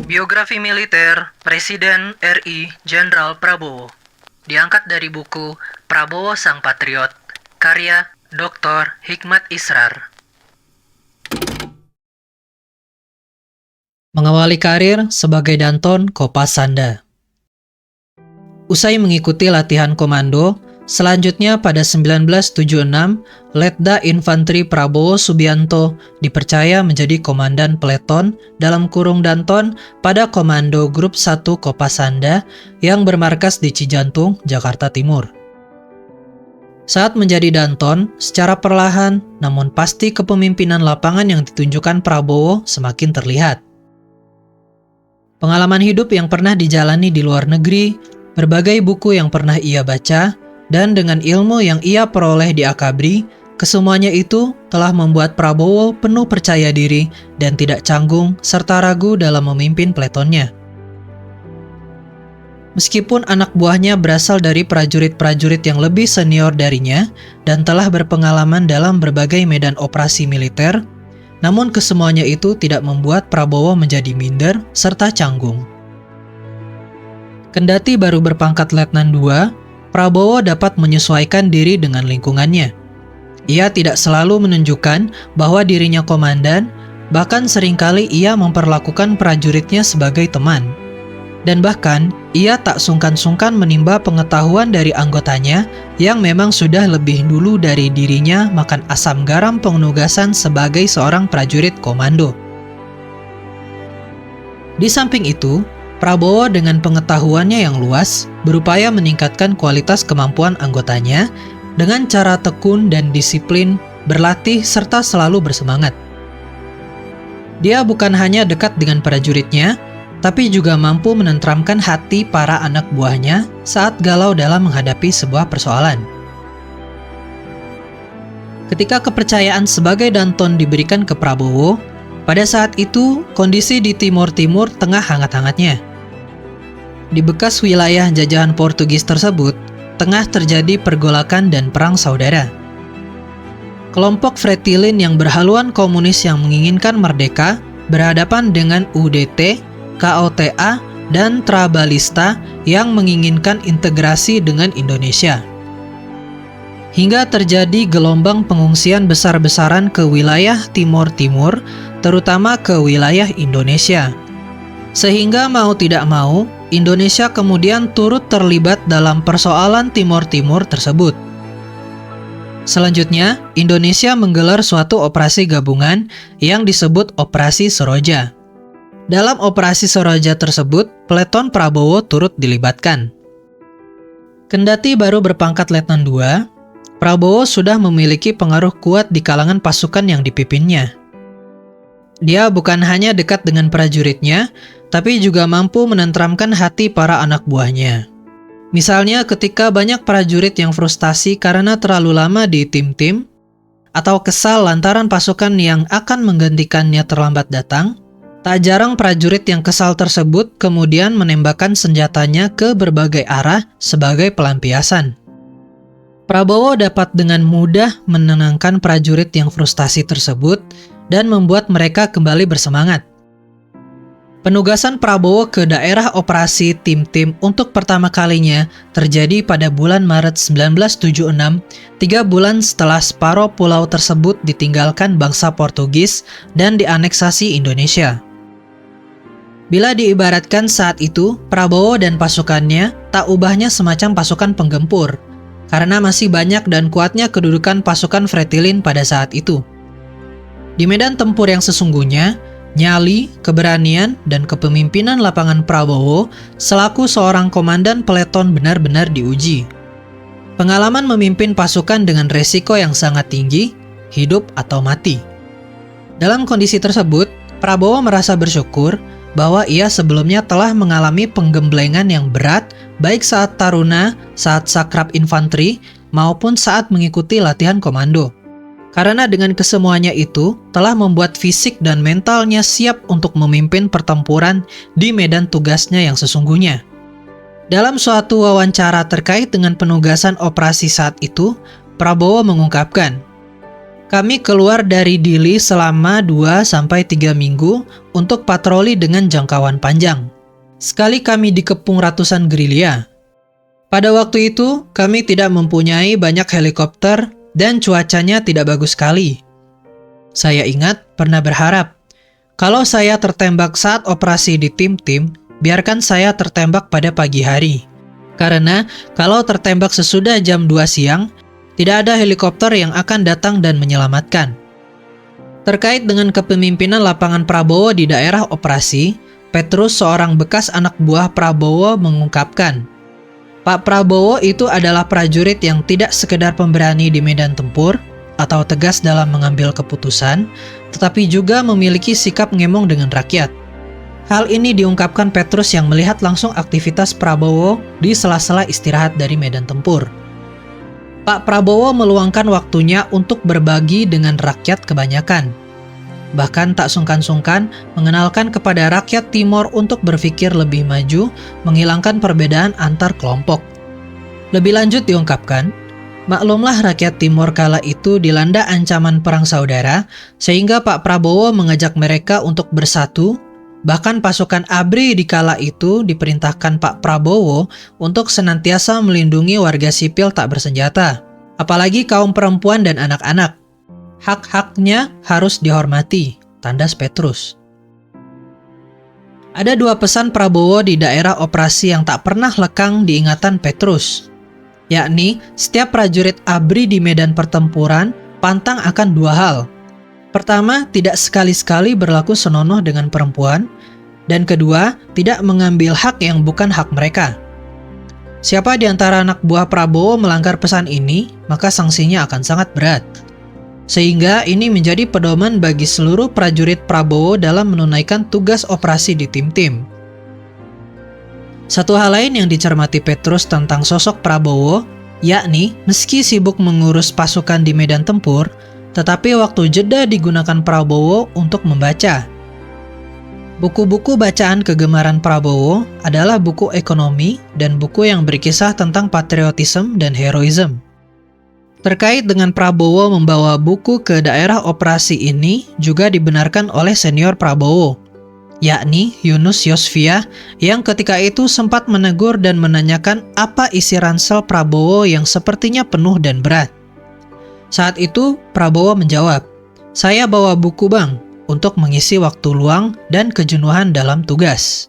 Biografi militer Presiden RI Jenderal Prabowo diangkat dari buku Prabowo Sang Patriot, karya Dr. Hikmat Israr. Mengawali karir sebagai Danton Kopasanda. Usai mengikuti latihan komando, selanjutnya pada 1976, Letda Infantri Prabowo Subianto dipercaya menjadi komandan peleton dalam kurung Danton pada Komando Grup 1 Kopasanda yang bermarkas di Cijantung, Jakarta Timur. Saat menjadi Danton, secara perlahan namun pasti kepemimpinan lapangan yang ditunjukkan Prabowo semakin terlihat. Pengalaman hidup yang pernah dijalani di luar negeri, berbagai buku yang pernah ia baca, dan dengan ilmu yang ia peroleh di Akabri, kesemuanya itu telah membuat Prabowo penuh percaya diri dan tidak canggung serta ragu dalam memimpin peletonnya. Meskipun anak buahnya berasal dari prajurit-prajurit yang lebih senior darinya dan telah berpengalaman dalam berbagai medan operasi militer, namun kesemuanya itu tidak membuat Prabowo menjadi minder serta canggung. Kendati baru berpangkat Letnan II, Prabowo dapat menyesuaikan diri dengan lingkungannya. Ia tidak selalu menunjukkan bahwa dirinya komandan, bahkan seringkali ia memperlakukan prajuritnya sebagai teman. Dan bahkan, ia tak sungkan-sungkan menimba pengetahuan dari anggotanya yang memang sudah lebih dulu dari dirinya makan asam garam penugasan sebagai seorang prajurit komando. Di samping itu, Prabowo dengan pengetahuannya yang luas berupaya meningkatkan kualitas kemampuan anggotanya dengan cara tekun dan disiplin, berlatih serta selalu bersemangat. Dia bukan hanya dekat dengan prajuritnya, tapi juga mampu menenteramkan hati para anak buahnya saat galau dalam menghadapi sebuah persoalan. Ketika kepercayaan sebagai Danton diberikan ke Prabowo, pada saat itu kondisi di Timur Timur tengah hangat-hangatnya. Di bekas wilayah jajahan Portugis tersebut, tengah terjadi pergolakan dan perang saudara. Kelompok Fretilin yang berhaluan komunis yang menginginkan merdeka berhadapan dengan UDT, KOTA, dan Trabalista yang menginginkan integrasi dengan Indonesia. Hingga terjadi gelombang pengungsian besar-besaran ke wilayah Timur Timur, terutama ke wilayah Indonesia. Sehingga mau tidak mau, Indonesia kemudian turut terlibat dalam persoalan Timur Timur tersebut. Selanjutnya, Indonesia menggelar suatu operasi gabungan yang disebut Operasi Seroja. Dalam operasi Seroja tersebut, peleton Prabowo turut dilibatkan. Kendati baru berpangkat Letnan II, Prabowo sudah memiliki pengaruh kuat di kalangan pasukan yang dipimpinnya. Dia bukan hanya dekat dengan prajuritnya, tapi juga mampu menenteramkan hati para anak buahnya. Misalnya ketika banyak prajurit yang frustasi karena terlalu lama di tim-tim, atau kesal lantaran pasukan yang akan menggantikannya terlambat datang, tak jarang prajurit yang kesal tersebut kemudian menembakkan senjatanya ke berbagai arah sebagai pelampiasan. Prabowo dapat dengan mudah menenangkan prajurit yang frustasi tersebut dan membuat mereka kembali bersemangat. Penugasan Prabowo ke daerah operasi tim-tim untuk pertama kalinya terjadi pada bulan Maret 1976, 3 bulan setelah separuh pulau tersebut ditinggalkan bangsa Portugis dan dianeksasi Indonesia. Bila diibaratkan saat itu, Prabowo dan pasukannya tak ubahnya semacam pasukan penggempur, karena masih banyak dan kuatnya kedudukan pasukan Fretilin pada saat itu. Di medan tempur yang sesungguhnya, nyali, keberanian, dan kepemimpinan lapangan Prabowo selaku seorang komandan peleton benar-benar diuji. Pengalaman memimpin pasukan dengan resiko yang sangat tinggi, hidup atau mati. Dalam kondisi tersebut, Prabowo merasa bersyukur bahwa ia sebelumnya telah mengalami penggemblengan yang berat baik saat taruna, saat sakrab infanteri, maupun saat mengikuti latihan komando. Karena dengan kesemuanya itu telah membuat fisik dan mentalnya siap untuk memimpin pertempuran di medan tugasnya yang sesungguhnya. Dalam suatu wawancara terkait dengan penugasan operasi saat itu, Prabowo mengungkapkan, Kami keluar dari Dili selama 2-3 minggu untuk patroli dengan jangkauan panjang. Sekali kami dikepung ratusan gerilya. Pada waktu itu, kami tidak mempunyai banyak helikopter dan cuacanya tidak bagus sekali. Saya ingat pernah berharap, kalau saya tertembak saat operasi di tim-tim, biarkan saya tertembak pada pagi hari. Karena kalau tertembak sesudah jam 2 siang, tidak ada helikopter yang akan datang dan menyelamatkan. Terkait dengan kepemimpinan lapangan Prabowo di daerah operasi, Petrus, seorang bekas anak buah Prabowo, mengungkapkan, Pak Prabowo itu adalah prajurit yang tidak sekedar pemberani di medan tempur atau tegas dalam mengambil keputusan, tetapi juga memiliki sikap ngemong dengan rakyat. Hal ini diungkapkan Petrus yang melihat langsung aktivitas Prabowo di sela-sela istirahat dari medan tempur. Pak Prabowo meluangkan waktunya untuk berbagi dengan rakyat kebanyakan. Bahkan tak sungkan-sungkan mengenalkan kepada rakyat Timor untuk berpikir lebih maju, menghilangkan perbedaan antar kelompok. Lebih lanjut diungkapkan, maklumlah rakyat Timor kala itu dilanda ancaman perang saudara, sehingga Pak Prabowo mengajak mereka untuk bersatu. Bahkan pasukan ABRI di kala itu diperintahkan Pak Prabowo untuk senantiasa melindungi warga sipil tak bersenjata, apalagi kaum perempuan dan anak-anak. Hak-haknya harus dihormati, tandas Petrus. Ada 2 pesan Prabowo di daerah operasi yang tak pernah lekang di ingatan Petrus, yakni setiap prajurit ABRI di medan pertempuran pantang akan 2 hal. Pertama, tidak sekali-sekali berlaku senonoh dengan perempuan, dan kedua, tidak mengambil hak yang bukan hak mereka. Siapa di antara anak buah Prabowo melanggar pesan ini, maka sanksinya akan sangat berat. Sehingga ini menjadi pedoman bagi seluruh prajurit Prabowo dalam menunaikan tugas operasi di tim-tim. Satu hal lain yang dicermati Petrus tentang sosok Prabowo, yakni meski sibuk mengurus pasukan di medan tempur, tetapi waktu jeda digunakan Prabowo untuk membaca. Buku-buku bacaan kegemaran Prabowo adalah buku ekonomi dan buku yang berkisah tentang patriotisme dan heroisme. Terkait dengan Prabowo membawa buku ke daerah operasi ini juga dibenarkan oleh senior Prabowo, yakni Yunus Yosvia, yang ketika itu sempat menegur dan menanyakan apa isi ransel Prabowo yang sepertinya penuh dan berat. Saat itu, Prabowo menjawab, "Saya bawa buku bang, untuk mengisi waktu luang dan kejenuhan dalam tugas."